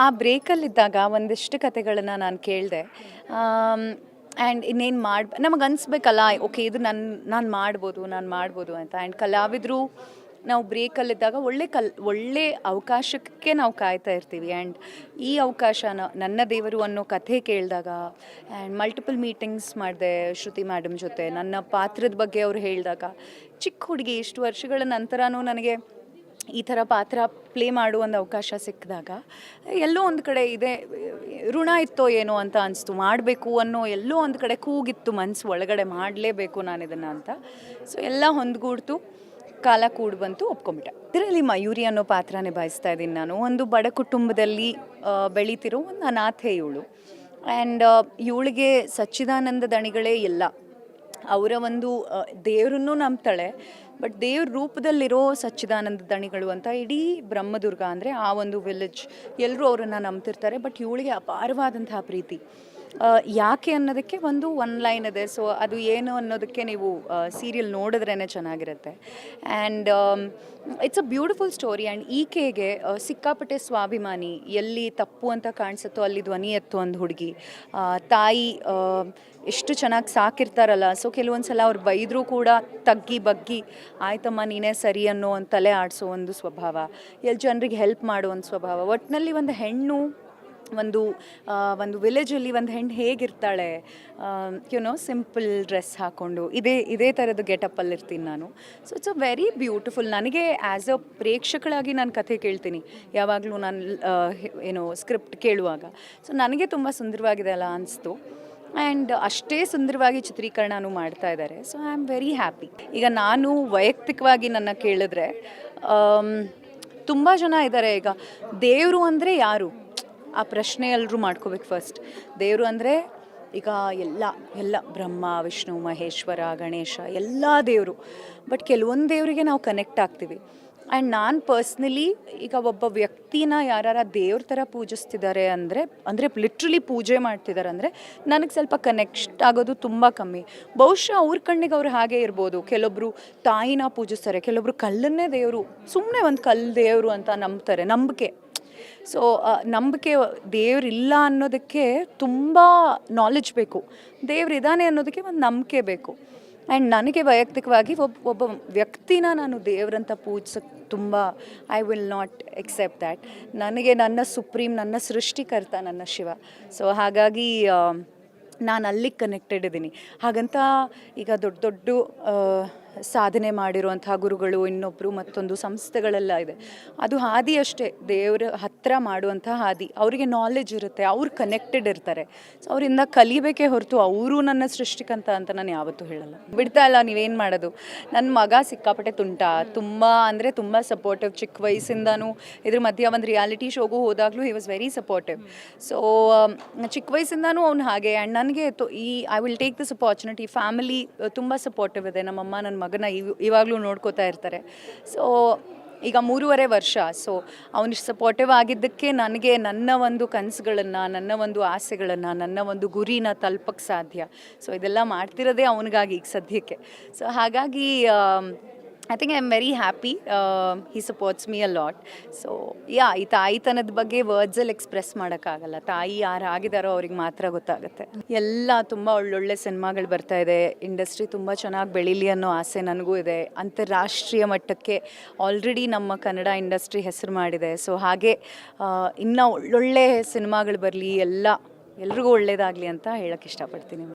ಆ ಬ್ರೇಕಲ್ಲಿದ್ದಾಗ ಒಂದಿಷ್ಟು ಕತೆಗಳನ್ನ ನಾನು ಕೇಳಿದೆ. ಆ್ಯಂಡ್ ಇನ್ನೇನು ನಮಗೆ ಅನಿಸ್ಬೇಕಲ್ಲ, ಓಕೆ ಇದು ನಾನು ಮಾಡ್ಬೋದು ಅಂತ. ಆ್ಯಂಡ್ ಕಲಾವಿದರು ನಾವು ಬ್ರೇಕಲ್ಲಿದ್ದಾಗ ಒಳ್ಳೆ ಅವಕಾಶಕ್ಕೆ ನಾವು ಕಾಯ್ತಾ ಇರ್ತೀವಿ. ಆ್ಯಂಡ್ ಈ ಅವಕಾಶ ನನ್ನ ದೇವರು ಅನ್ನೋ ಕಥೆ ಕೇಳಿದಾಗ ಆ್ಯಂಡ್ ಮಲ್ಟಿಪಲ್ ಮೀಟಿಂಗ್ಸ್ ಮಾಡಿದೆ ಶ್ರುತಿ ಮೇಡಮ್ ಜೊತೆ. ನನ್ನ ಪಾತ್ರದ ಬಗ್ಗೆ ಅವ್ರು ಹೇಳಿದಾಗ, ಚಿಕ್ಕ ಹುಡುಗಿ ಇಷ್ಟು ವರ್ಷಗಳ ನಂತರನೂ ನನಗೆ ಈ ಥರ ಪಾತ್ರ ಪ್ಲೇ ಮಾಡುವ ಒಂದು ಅವಕಾಶ ಸಿಕ್ಕಿದಾಗ ಎಲ್ಲೋ ಒಂದು ಕಡೆ ಇದೆ ಋಣ ಇತ್ತೋ ಏನೋ ಅಂತ ಅನಿಸ್ತು. ಮಾಡಬೇಕು ಅನ್ನೋ ಎಲ್ಲೋ ಒಂದು ಕಡೆ ಕೂಗಿತ್ತು ಮನಸ್ಸು ಒಳಗಡೆ, ಮಾಡಲೇಬೇಕು ನಾನು ಇದನ್ನು ಅಂತ. ಸೊ ಎಲ್ಲ ಹೊಂದ್ಗೂಡ್ತು, ಕಾಲ ಕೂಡಿ ಬಂತು, ಒಪ್ಕೊಂಬಿಟ್ಟೆ. ಇದರಲ್ಲಿ ಮಯೂರಿ ಅನ್ನೋ ಪಾತ್ರ ನಿಭಾಯಿಸ್ತಾ ಇದ್ದೀನಿ ನಾನು. ಒಂದು ಬಡ ಕುಟುಂಬದಲ್ಲಿ ಬೆಳೀತಿರೋ ಒಂದು ಅನಾಥೆ ಇವಳು. ಆ್ಯಂಡ್ ಇವಳಿಗೆ ಸಚ್ಚಿದಾನಂದ ದಣಿಗಳೇ ಎಲ್ಲ. ಅವರ ಒಂದು ದೇವರನ್ನು ನಂಬ್ತಾಳೆ, ಬಟ್ ದೇವ್ರ ರೂಪದಲ್ಲಿರೋ ಸಚ್ಚಿದಾನಂದ ದಣಿಗಳು ಅಂತ ಇಡೀ ಬ್ರಹ್ಮದುರ್ಗ ಅಂದರೆ ಆ ಒಂದು ವಿಲೇಜ್ ಎಲ್ಲರೂ ಅವರನ್ನು ನಂಬ್ತಿರ್ತಾರೆ. ಬಟ್ ಇವಳಿಗೆ ಅಪಾರವಾದಂತಹ ಪ್ರೀತಿ. ಯಾಕೆ ಅನ್ನೋದಕ್ಕೆ ಒನ್ ಲೈನ್ ಇದೆ. ಸೊ ಅದು ಏನು ಅನ್ನೋದಕ್ಕೆ ನೀವು ಸೀರಿಯಲ್ ನೋಡಿದ್ರೇ ಚೆನ್ನಾಗಿರುತ್ತೆ. And it's a beautiful story. And ಈಕೆಗೆ ಸಿಕ್ಕಾಪಟ್ಟೆ ಸ್ವಾಭಿಮಾನಿ, ಎಲ್ಲಿ ತಪ್ಪು ಅಂತ ಕಾಣಿಸುತ್ತೋ ಅಲ್ಲಿ ಧ್ವನಿ ಎತ್ತೋ ಒಂದು ಹುಡುಗಿ. ತಾಯಿ ಎಷ್ಟು ಚೆನ್ನಾಗಿ ಸಾಕಿರ್ತಾರಲ್ಲ, ಸೊ ಕೆಲವೊಂದು ಸಲ ಅವ್ರು ಬೈದರೂ ಕೂಡ ತಗ್ಗಿ ಬಗ್ಗಿ ಆಯ್ತಮ್ಮ ನೀನೇ ಸರಿ ಅನ್ನೋ ಒಂದು ತಲೆ ಆಡಿಸೋ ಒಂದು ಸ್ವಭಾವ, ಎಲ್ಲಿ ಜನರಿಗೆ ಹೆಲ್ಪ್ ಮಾಡೋ ಒಂದು ಸ್ವಭಾವ. ಒಟ್ಟಿನಲ್ಲಿ ಒಂದು ಹೆಣ್ಣು ಒಂದು ವಿಲೇಜಲ್ಲಿ ಒಂದು ಹೆಣ್ಣು ಹೇಗಿರ್ತಾಳೆ, ಸಿಂಪಲ್ ಡ್ರೆಸ್ ಹಾಕ್ಕೊಂಡು ಇದೇ ಥರದ ಗೆಟಪ್ಪಲ್ಲಿರ್ತೀನಿ ನಾನು. So it's a very beautiful. ನನಗೆ ಆ್ಯಸ್ ಅ ಪ್ರೇಕ್ಷಕಳಾಗಿ ನಾನು ಕಥೆ ಕೇಳ್ತೀನಿ ಯಾವಾಗಲೂ ನಾನು ಸ್ಕ್ರಿಪ್ಟ್ ಕೇಳುವಾಗ. ಸೊ ನನಗೆ ತುಂಬ ಸುಂದರವಾಗಿದೆ ಅಲ್ಲ ಅನಿಸ್ತು. ಆ್ಯಂಡ್ ಅಷ್ಟೇ ಸುಂದರವಾಗಿ ಚಿತ್ರೀಕರಣನೂ ಮಾಡ್ತಾ ಇದ್ದಾರೆ. So I am very happy. ಈಗ ನಾನು ವೈಯಕ್ತಿಕವಾಗಿ ನನ್ನ ಕೇಳಿದ್ರೆ ತುಂಬ ಜನ ಇದ್ದಾರೆ. ಈಗ ದೇವರು ಅಂದರೆ ಯಾರು ಆ ಪ್ರಶ್ನೆ ಎಲ್ಲರೂ ಮಾಡ್ಕೋಬೇಕು ಫಸ್ಟ್. ದೇವರು ಅಂದರೆ ಈಗ ಎಲ್ಲ ಬ್ರಹ್ಮ ವಿಷ್ಣು ಮಹೇಶ್ವರ ಗಣೇಶ ಎಲ್ಲ ದೇವರು. ಬಟ್ ಕೆಲವೊಂದು ದೇವರಿಗೆ ನಾವು ಕನೆಕ್ಟ್ ಆಗ್ತೀವಿ. ಆ್ಯಂಡ್ ನಾನು ಪರ್ಸ್ನಲಿ ಈಗ ಒಬ್ಬ ವ್ಯಕ್ತಿನ ಯಾರು ದೇವ್ರ ಥರ ಪೂಜಿಸ್ತಿದ್ದಾರೆ ಅಂದರೆ ಲಿಟ್ರಲಿ ಪೂಜೆ ಮಾಡ್ತಿದ್ದಾರೆ ಅಂದರೆ ನನಗೆ ಸ್ವಲ್ಪ ಕನೆಕ್ಟ್ ಆಗೋದು ತುಂಬ ಕಮ್ಮಿ. ಬಹುಶಃ ಅವ್ರ ಕಣ್ಣಿಗೆ ಅವ್ರು ಹಾಗೆ ಇರ್ಬೋದು. ಕೆಲವೊಬ್ಬರು ತಾಯಿನ ಪೂಜಿಸ್ತಾರೆ, ಕೆಲವೊಬ್ರು ಕಲ್ಲನ್ನೇ ದೇವರು, ಸುಮ್ಮನೆ ಒಂದು ಕಲ್ಲು ದೇವರು ಅಂತ ನಂಬ್ತಾರೆ, ನಂಬಿಕೆ. ಸೊ ನಂಬಿಕೆ, ದೇವ್ರಿಲ್ಲ ಅನ್ನೋದಕ್ಕೆ ತುಂಬ ನಾಲೆಡ್ಜ್ ಬೇಕು, ದೇವ್ರಿದ್ದಾನೆ ಅನ್ನೋದಕ್ಕೆ ಒಂದು ನಂಬಿಕೆ ಬೇಕು. ಆ್ಯಂಡ್ ನನಗೆ ವೈಯಕ್ತಿಕವಾಗಿ ಒಬ್ಬ ವ್ಯಕ್ತಿನ ನಾನು ದೇವರಂತ ಪೂಜಿಸೋಕ್ಕೆ ತುಂಬ I will not accept that. ನನಗೆ ನನ್ನ ಸುಪ್ರೀಂ, ನನ್ನ ಸೃಷ್ಟಿಕರ್ತ ನನ್ನ ಶಿವ. ಸೊ ಹಾಗಾಗಿ ನಾನು ಅಲ್ಲಿಗೆ ಕನೆಕ್ಟೆಡ್ ಇದ್ದೀನಿ. ಹಾಗಂತ ಈಗ ದೊಡ್ಡ ಸಾಧನೆ ಮಾಡಿರುವಂಥ ಗುರುಗಳು ಇನ್ನೊಬ್ಬರು ಮತ್ತೊಂದು ಸಂಸ್ಥೆಗಳೆಲ್ಲ ಇದೆ, ಅದು ಹಾದಿ ಅಷ್ಟೇ, ದೇವರ ಹತ್ತಿರ ಮಾಡುವಂಥ ಹಾದಿ. ಅವರಿಗೆ ನಾಲೆಡ್ಜ್ ಇರುತ್ತೆ, ಅವ್ರು ಕನೆಕ್ಟೆಡ್ ಇರ್ತಾರೆ. ಸೊ ಅವರಿಂದ ಕಲಿಬೇಕೇ ಹೊರತು ಅವರು ನನ್ನ ಸೃಷ್ಟಿಕಂತ ಅಂತ ನಾನು ಯಾವತ್ತೂ ಹೇಳಲ್ಲ. ಬಿಡ್ತಾ ಇಲ್ಲ, ನೀವೇನು ಮಾಡೋದು. ನನ್ನ ಮಗ ಸಿಕ್ಕಾಪಟ್ಟೆ ತುಂಬ ಸಪೋರ್ಟಿವ್. ಚಿಕ್ಕ ವಯಸ್ಸಿಂದನೂ ಇದ್ರ ಮಧ್ಯೆ ಒಂದು ರಿಯಾಲಿಟಿ ಶೋಗೂ ಹೋದಾಗಲೂ he was very supportive. So ಚಿಕ್ಕ ವಯಸ್ಸಿಂದನೂ ಅವ್ನು ಹಾಗೆ. ಆ್ಯಂಡ್ ನನಗೆ I will take this opportunity. Family ತುಂಬ ಸಪೋರ್ಟಿವ್ ಇದೆ. ನಮ್ಮಮ್ಮ ನನ್ನ ಮಗನ ಇವಾಗಲೂ ನೋಡ್ಕೋತಾ ಇರ್ತಾರೆ. ಸೊ ಈಗ 3.5 ವರ್ಷ. ಸೊ ಅವನು ಸಪೋರ್ಟಿವ್ ಆಗಿದ್ದಕ್ಕೆ ನನಗೆ ನನ್ನ ಒಂದು ಕನಸುಗಳನ್ನು, ನನ್ನ ಒಂದು ಆಸೆಗಳನ್ನು, ನನ್ನ ಒಂದು ಗುರಿನ ತಲುಪಕ್ಕೆ ಸಾಧ್ಯ. ಸೊ ಇದೆಲ್ಲ ಮಾಡ್ತಿರೋದೇ ಅವನಿಗಾಗಿ ಈಗ ಸದ್ಯಕ್ಕೆ. ಸೊ ಹಾಗಾಗಿ I think I am very happy. He supports me a lot. So ಈ ತಾಯಿತನದ ಬಗ್ಗೆ ವರ್ಡ್ಸಲ್ಲಿ ಎಕ್ಸ್ಪ್ರೆಸ್ ಮಾಡೋಕ್ಕಾಗಲ್ಲ. ತಾಯಿ ಯಾರಾಗಿದ್ದಾರೋ ಅವ್ರಿಗೆ ಮಾತ್ರ ಗೊತ್ತಾಗುತ್ತೆ. ಎಲ್ಲ ತುಂಬ ಒಳ್ಳೊಳ್ಳೆ ಸಿನಿಮಾಗಳು ಬರ್ತಾ ಇದೆ. ಇಂಡಸ್ಟ್ರಿ ತುಂಬ ಚೆನ್ನಾಗಿ ಬೆಳೀಲಿ ಅನ್ನೋ ಆಸೆ ನನಗೂ ಇದೆ. ಅಂತಾರಾಷ್ಟ್ರೀಯ ಮಟ್ಟಕ್ಕೆ ಆಲ್ರೆಡಿ ನಮ್ಮ ಕನ್ನಡ ಇಂಡಸ್ಟ್ರಿ ಹೆಸರು ಮಾಡಿದೆ. ಸೊ ಹಾಗೆ ಇನ್ನೂ ಒಳ್ಳೊಳ್ಳೆ ಸಿನಿಮಾಗಳು ಬರಲಿ, ಎಲ್ರಿಗೂ ಒಳ್ಳೆಯದಾಗಲಿ ಅಂತ ಹೇಳೋಕ್ಕೆ ಇಷ್ಟಪಡ್ತೀನಿ.